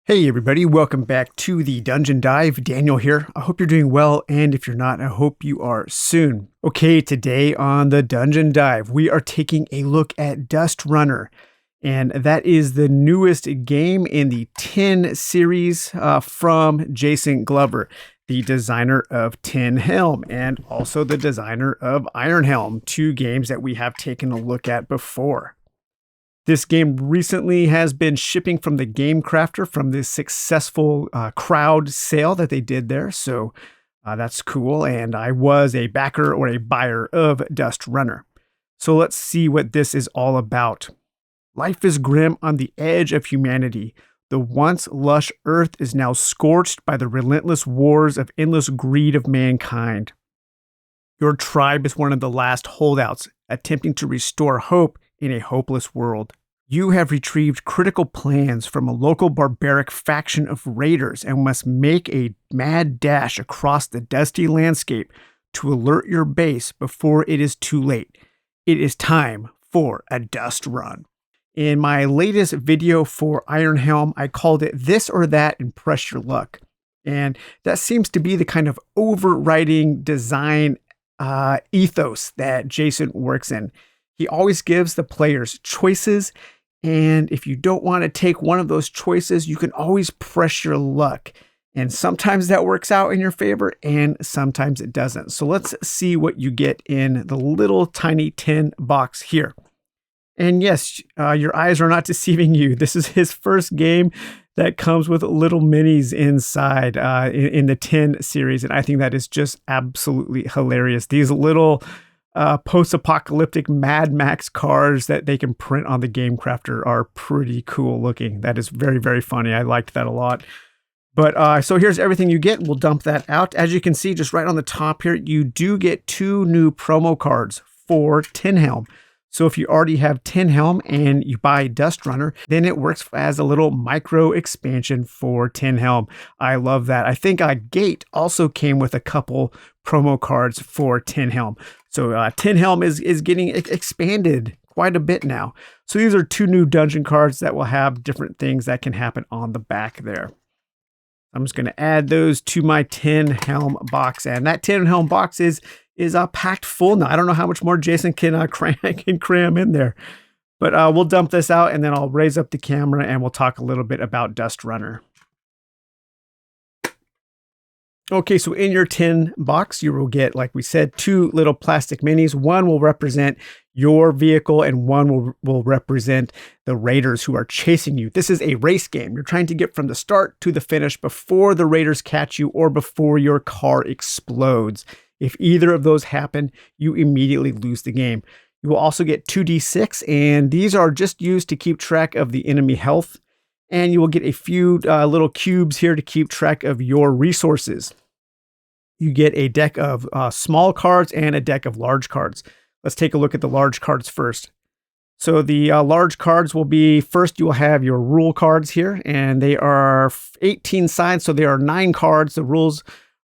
Hey everybody, welcome back to the Dungeon Dive. Daniel here. I hope you're doing well, and if you're not, I hope you are soon. Okay, today on the Dungeon Dive, we are taking a look at DustRunner, and that is the newest game in the 10 series from Jason Glover, the designer of Tin Helm, and also the designer of Iron Helm, two games that we have taken a look at before. This game recently has been shipping from the Game Crafter from this successful crowd sale that they did there. So that's cool. And I was a backer or a buyer of DustRunner. So let's see what this is all about. Life is grim on the edge of humanity. The once lush earth is now scorched by the relentless wars of endless greed of mankind. Your tribe is one of the last holdouts, attempting to restore hope in a hopeless world. You have retrieved critical plans from a local barbaric faction of raiders and must make a mad dash across the dusty landscape to alert your base before it is too late. It is time for a dust run. In my latest video for Iron Helm, I called it This or That and Press Your Luck. And that seems to be the kind of overriding design ethos that Jason works in. He always gives the players choices, and if you don't want to take one of those choices, you can always press your luck. And sometimes that works out in your favor, and sometimes it doesn't. So let's see what you get in the little tiny tin box here. And yes, your eyes are not deceiving you. This is his first game that comes with little minis inside in the 10 series, and I think that is just absolutely hilarious. These little post-apocalyptic Mad Max cars that they can print on the Game Crafter are pretty cool looking. That is very, very funny. I liked that a lot. But so here's everything you get. We'll dump that out. As you can see, just right on the top here, you do get 2 new promo cards for Tin Helm. So if you already have Tin Helm and you buy DustRunner, then it works as a little micro expansion for Tin Helm. I love that. I think Gate also came with a couple promo cards for Tin Helm. So Tin Helm is getting expanded quite a bit now. So these are 2 new dungeon cards that will have different things that can happen on the back there. I'm just going to add those to my Tin Helm box, and that Tin Helm box is packed full now. I don't know how much more Jason can cram in there, but we'll dump this out, and then I'll raise up the camera and we'll talk a little bit about DustRunner. Okay, so in your tin box, you will get, like we said, 2 little plastic minis. One will represent your vehicle and one will represent the raiders who are chasing you. This is a race game. You're trying to get from the start to the finish before the raiders catch you or before your car explodes. If either of those happen, you immediately lose the game. You will also get 2d6, and these are just used to keep track of the enemy health. And you will get a few little cubes here to keep track of your resources. You get a deck of small cards and a deck of large cards. Let's take a look at the large cards first. So the large cards will be, first you will have your rule cards here, and they are 18 sides, so there are 9 cards. The rules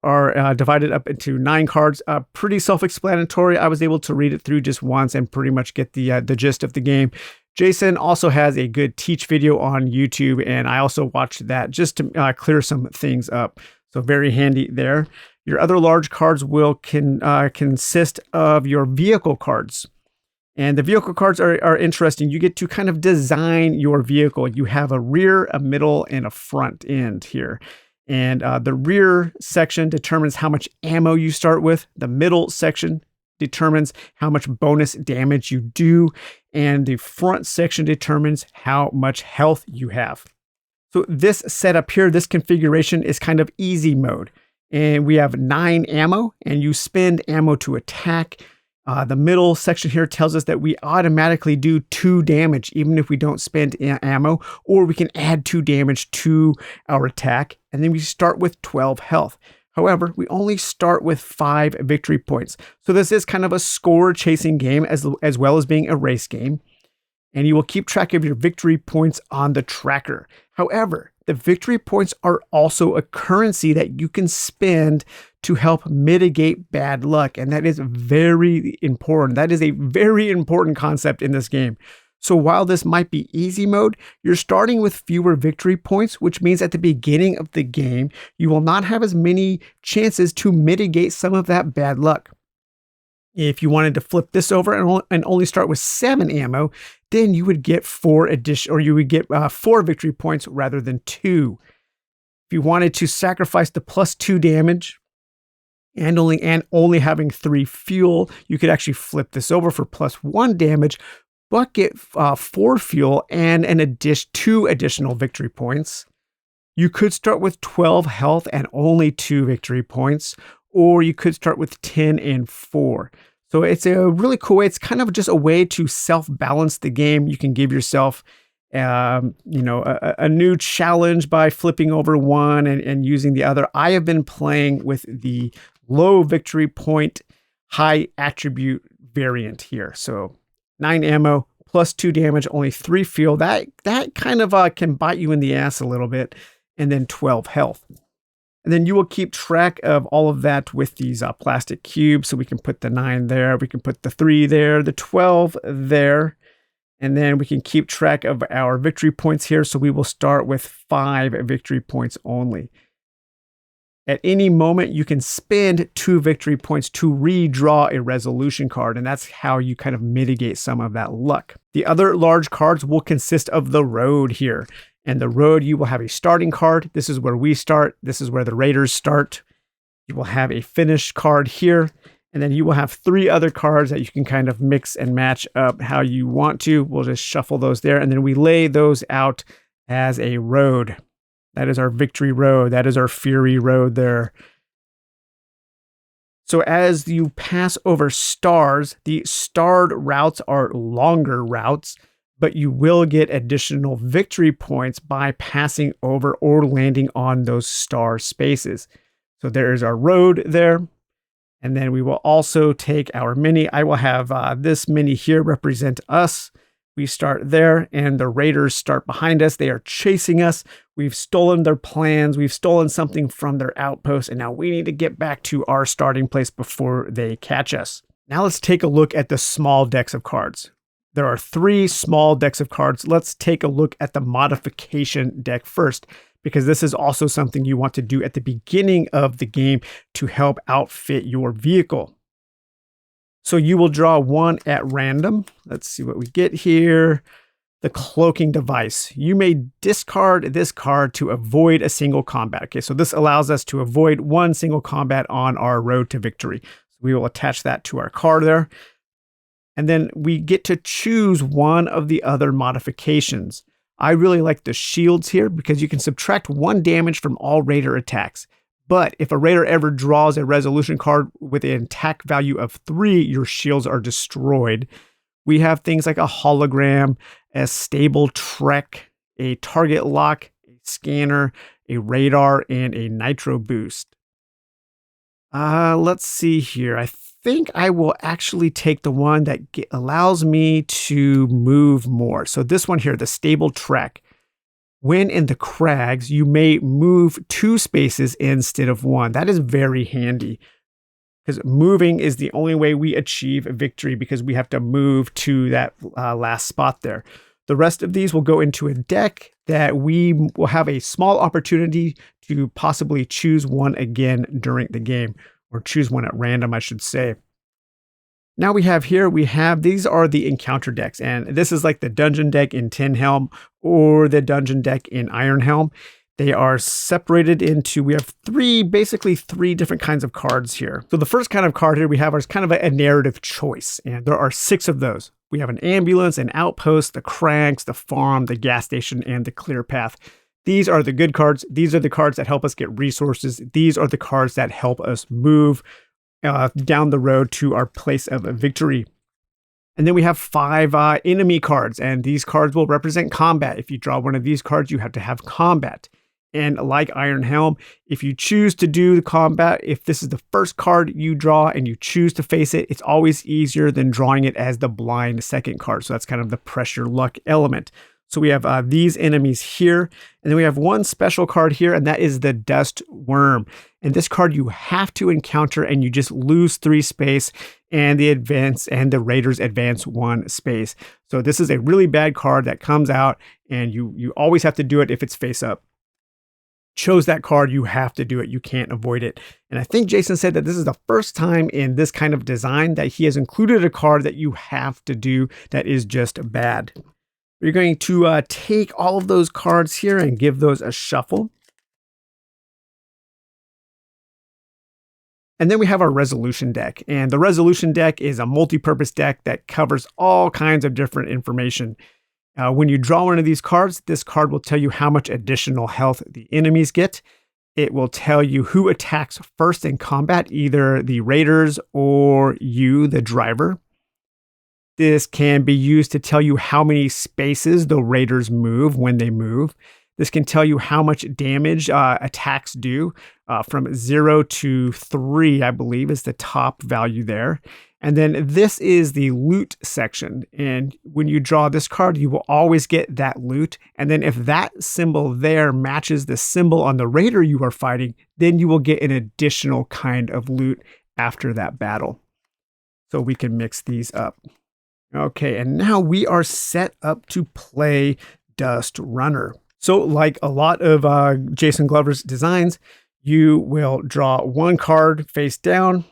are divided up into 9 cards. Pretty self-explanatory. I was able to read it through just once and pretty much get the gist of the game. Jason also has a good teach video on YouTube, and I also watched that just to clear some things up. So very handy there. Your other large cards will consist of your vehicle cards. And the vehicle cards are interesting. You get to kind of design your vehicle. You have a rear, a middle, and a front end here. And the rear section determines how much ammo you start with. The middle section determines how much bonus damage you do. And the front section determines how much health you have. So this setup here, this configuration is kind of easy mode. And we have 9 ammo, and you spend ammo to attack. The middle section here tells us that we automatically do 2 damage, even if we don't spend ammo, or we can add 2 damage to our attack. And then we start with 12 health. However, we only start with 5 victory points. So this is kind of a score chasing game as well as being a race game. And you will keep track of your victory points on the tracker. However, the victory points are also a currency that you can spend to help mitigate bad luck. And that is very important. That is a very important concept in this game. So while this might be easy mode, you're starting with fewer victory points, which means at the beginning of the game, you will not have as many chances to mitigate some of that bad luck. If you wanted to flip this over and only start with 7 ammo, then you would get 4 victory points rather than 2. If you wanted to sacrifice the +2 damage and only having 3 fuel, you could actually flip this over for +1 damage, but get 4 fuel and 2 additional victory points. You could start with 12 health and only 2 victory points, or you could start with 10 and 4. So it's a really cool way. It's kind of just a way to self-balance the game. You can give yourself, a new challenge by flipping over one and using the other. I have been playing with the low victory point, high attribute variant here. So 9 ammo, +2 damage, only 3 fuel. That kind of can bite you in the ass a little bit, and then 12 health. And then you will keep track of all of that with these plastic cubes. So we can put the 9 there, we can put the 3 there, the 12 there, and then we can keep track of our victory points here. So we will start with 5 victory points only. At any moment, you can spend 2 victory points to redraw a resolution card, and that's how you kind of mitigate some of that luck. The other large cards will consist of the road here. And the road, you will have a starting card. This is where we start. This is where the raiders start. You will have a finish card here. And then you will have 3 other cards that you can kind of mix and match up how you want to. We'll just shuffle those there. And then we lay those out as a road. That is our victory road. That is our fury road there. So as you pass over stars, the starred routes are longer routes, but you will get additional victory points by passing over or landing on those star spaces. So there is our road there. And then we will also take our mini. I will have this mini here represent us. We start there, and the raiders start behind us. They are chasing us. We've stolen their plans. We've stolen something from their outpost, and now we need to get back to our starting place before they catch us. Now let's take a look at the small decks of cards. There are 3 small decks of cards. Let's take a look at the modification deck first, because this is also something you want to do at the beginning of the game to help outfit your vehicle. So you will draw 1 at random. Let's see what we get here. The cloaking device. You may discard this card to avoid a single combat. Okay, so this allows us to avoid 1 single combat on our road to victory. So we will attach that to our card there. And then we get to choose one of the other modifications. I really like the shields here because you can subtract 1 damage from all raider attacks. But if a raider ever draws a resolution card with an attack value of 3, your shields are destroyed. We have things like a hologram, a stable trek, a target lock, a scanner, a radar, and a nitro boost. Let's see here. I think I will actually take the one that allows me to move more. So this one here, the stable trek. When in the crags, you may move 2 spaces instead of 1. That is very handy because moving is the only way we achieve victory, because we have to move to that last spot there. The rest of these will go into a deck that we will have a small opportunity to possibly choose one again during the game, or choose one at random, I should say. Now these are the encounter decks, and this is like the dungeon deck in Tin Helm or the dungeon deck in Iron Helm. They are separated into, we have basically three different kinds of cards here. So the first kind of card here we have is kind of a narrative choice, and there are 6 of those. We have an ambulance, an outpost, the crags, the farm, the gas station, and the clear path. These are the good cards. These are the cards that help us get resources. These are the cards that help us move down the road to our place of victory. And then we have 5 enemy cards, and these cards will represent combat. If you draw one of these cards, you have to have combat. And like Iron Helm, if you choose to do the combat, if this is the first card you draw and you choose to face it, it's always easier than drawing it as the blind second card. So that's kind of the pressure luck element. So we have these enemies here, and then we have one special card here, and that is the Dust Worm. And this card you have to encounter, and you just lose 3 space, and the Raiders advance 1 space. So this is a really bad card that comes out, and you always have to do it if it's face up. Chose that card, you have to do it. You can't avoid it. And I think Jason said that this is the first time in this kind of design that he has included a card that you have to do that is just bad. We're going to take all of those cards here and give those a shuffle. And then we have our resolution deck. And the resolution deck is a multi-purpose deck that covers all kinds of different information. When you draw one of these cards, this card will tell you how much additional health the enemies get. It will tell you who attacks first in combat, either the Raiders or you, the driver. This can be used to tell you how many spaces the Raiders move when they move. This can tell you how much damage attacks do. From 0 to 3, I believe, is the top value there. And then this is the loot section. And when you draw this card, you will always get that loot. And then if that symbol there matches the symbol on the Raider you are fighting, then you will get an additional kind of loot after that battle. So we can mix these up. Okay, and now we are set up to play DustRunner. So like a lot of Jason Glover's designs, you will draw one card face down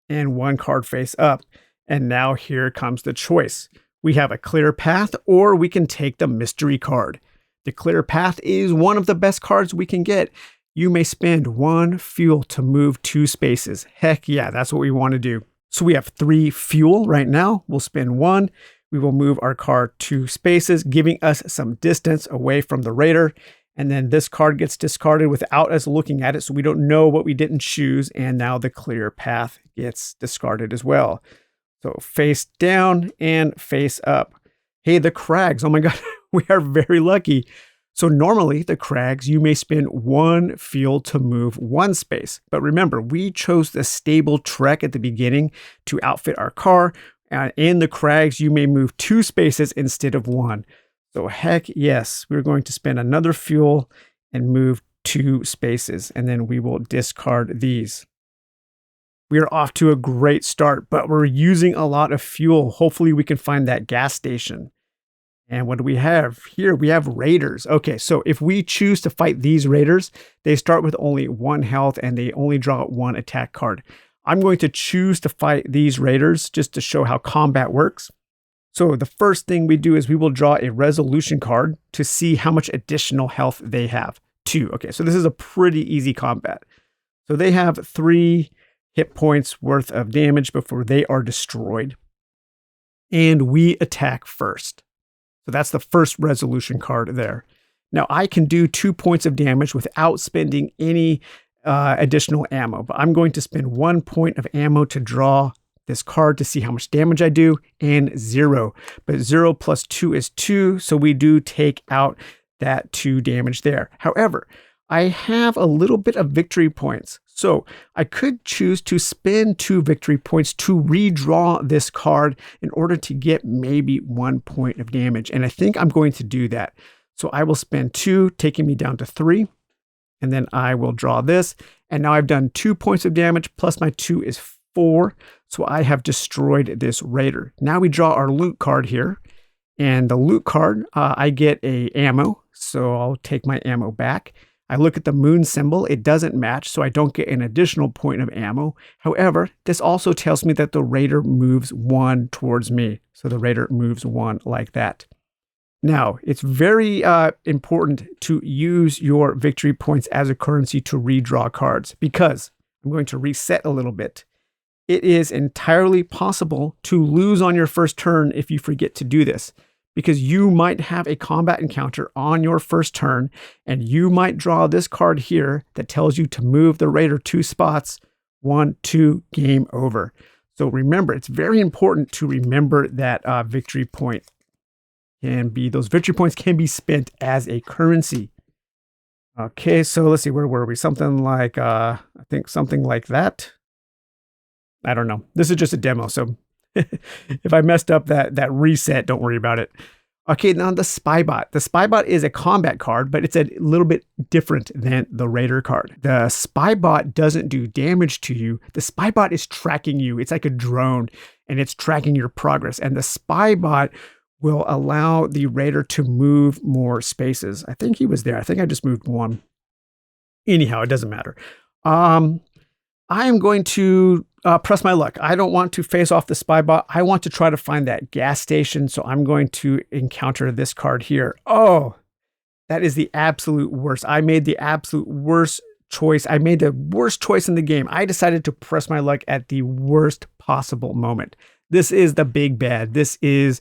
and one card face up. And now here comes the choice. We have a clear path, or we can take the mystery card. The clear path is one of the best cards we can get. You may spend 1 fuel to move 2 spaces. Heck yeah, that's what we want to do. So we have 3 fuel right now. We'll spend 1. We will move our card 2 spaces, giving us some distance away from the Raider. And then this card gets discarded without us looking at it, so we don't know what we didn't choose. And now the clear path gets discarded as well. So face down and face up. Hey, the Crags. Oh my God, we are very lucky. So normally the Crags, you may spend 1 fuel to move 1 space. But remember, we chose the stable trek at the beginning to outfit our car. In the Crags, you may move 2 spaces instead of 1. So heck yes, we're going to spend another fuel and move 2 spaces, and then we will discard these. We are off to a great start, but we're using a lot of fuel. Hopefully we can find that gas station. And what do we have here? We have Raiders. Okay, so if we choose to fight these Raiders, they start with only 1 health and they only draw 1 attack card. I'm going to choose to fight these Raiders just to show how combat works. So the first thing we do is we will draw a resolution card to see how much additional health they have. 2. Okay, so this is a pretty easy combat. So they have 3 hit points worth of damage before they are destroyed. And we attack first. So that's the first resolution card there. Now I can do 2 points of damage without spending any additional ammo, but I'm going to spend 1 point of ammo to draw this card to see how much damage I do, and 0. But 0 plus 2 is 2, so we do take out that 2 damage there. However, I have a little bit of victory points. So I could choose to spend 2 victory points to redraw this card in order to get maybe 1 point of damage. And I think I'm going to do that. So I will spend 2, taking me down to 3. And then I will draw this. And now I've done 2 points of damage, plus my 2 is 4. So I have destroyed this Raider. Now we draw our loot card here. And the loot card, I get a ammo. So I'll take my ammo back. I look at the moon symbol. It doesn't match, so I don't get an additional point of ammo. However, this also tells me that the Raider moves 1 towards me. So the Raider moves 1 like that. Now, it's very important to use your victory points as a currency to redraw cards, because I'm going to reset a little bit. It is entirely possible to lose on your first turn if you forget to do this, because you might have a combat encounter on your first turn, and you might draw this card here that tells you to move the Raider 2 spots. 1, 2, game over. So remember, it's very important to remember that victory point those victory points can be spent as a currency. Okay, so let's see, where were we? Something like, I think something like that. I don't know. This is just a demo, so if I messed up that reset, don't worry about it. Okay, now the Spybot. The Spybot is a combat card, but it's a little bit different than the Raider card. The Spybot doesn't do damage to you. The Spybot is tracking you. It's like a drone, and it's tracking your progress. And the Spybot will allow the Raider to move more spaces. I think he was there. I think I just moved one. Anyhow, it doesn't matter. I am going to press my luck. I don't want to face off the Spybot. I want to try to find that gas station. So I'm going to encounter this card here. Oh, that is the absolute worst. I made the absolute worst choice. I made the worst choice in the game. I decided to press my luck at the worst possible moment. This is the big bad. This is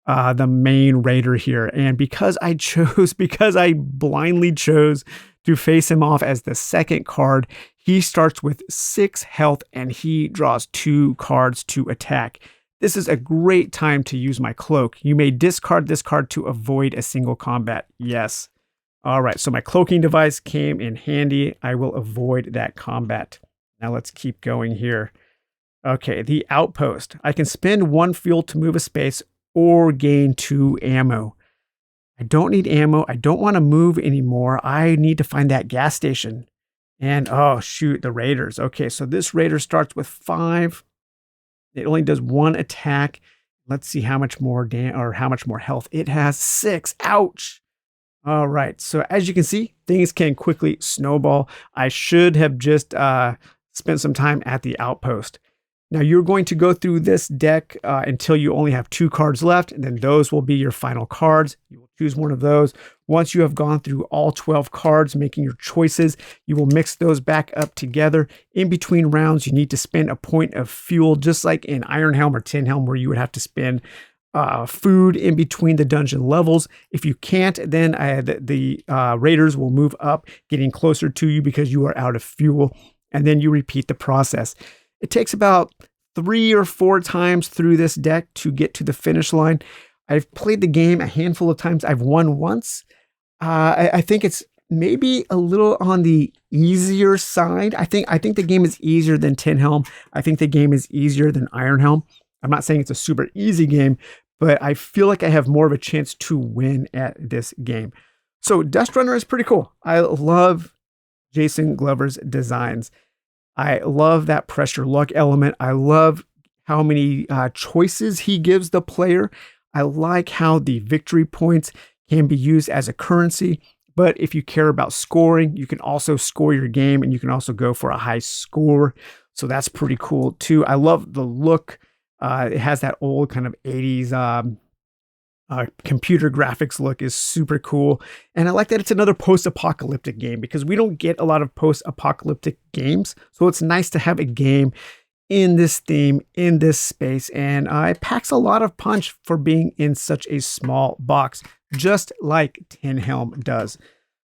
the main Raider here. And because I blindly chose to face him off as the second card, he starts with 6 health and he draws 2 cards to attack. This is a great time to use my cloak. You may discard this card to avoid a single combat. Yes. All right, so my cloaking device came in handy. I will avoid that combat. Now let's keep going here. Okay, the outpost. I can spend 1 fuel to move a space or gain 2 ammo. I don't need ammo. I don't want to move anymore. I need to find that gas station. And oh shoot, the Raiders. Okay, so this Raider starts with 5. It only does 1 attack. Let's see how much more how much more health it has. 6. Ouch. All right. So as you can see, things can quickly snowball. I should have just spent some time at the outpost. Now you're going to go through this deck until you only have 2 cards left, and then those will be your final cards. You will choose one of those. Once you have gone through all 12 cards, making your choices, you will mix those back up together. In between rounds, you need to spend a point of fuel, just like in Iron Helm or Tin Helm, where you would have to spend food in between the dungeon levels. If you can't, then the Raiders will move up, getting closer to you because you are out of fuel, and then you repeat the process. It takes about 3 or 4 times through this deck to get to the finish line. I've played the game a handful of times. I've won once. I think it's maybe a little on the easier side. I think the game is easier than Tin Helm. I think the game is easier than Iron Helm. I'm not saying it's a super easy game, but I feel like I have more of a chance to win at this game. So DustRunner is pretty cool. I love Jason Glover's designs. I love that pressure luck element. I love how many choices he gives the player. I like how the victory points can be used as a currency. But if you care about scoring, you can also score your game and you can also go for a high score. So that's pretty cool too. I love the look. It has that old kind of 80s computer graphics look is super cool. And I like that it's another post-apocalyptic game because we don't get a lot of post-apocalyptic games. So it's nice to have a game in this theme, in this space. And it packs a lot of punch for being in such a small box, just like Tin Helm does.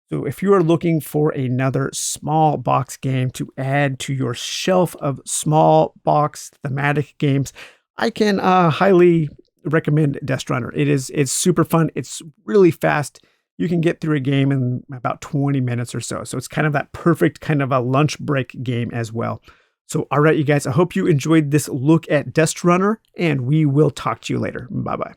So if you are looking for another small box game to add to your shelf of small box thematic games, I can highly recommend DustRunner. It's super fun. It's really fast. You can get through a game in about 20 minutes or so. So it's kind of that perfect kind of a lunch break game as well. So all right, you guys, I hope you enjoyed this look at DustRunner, and we will talk to you later. Bye-bye.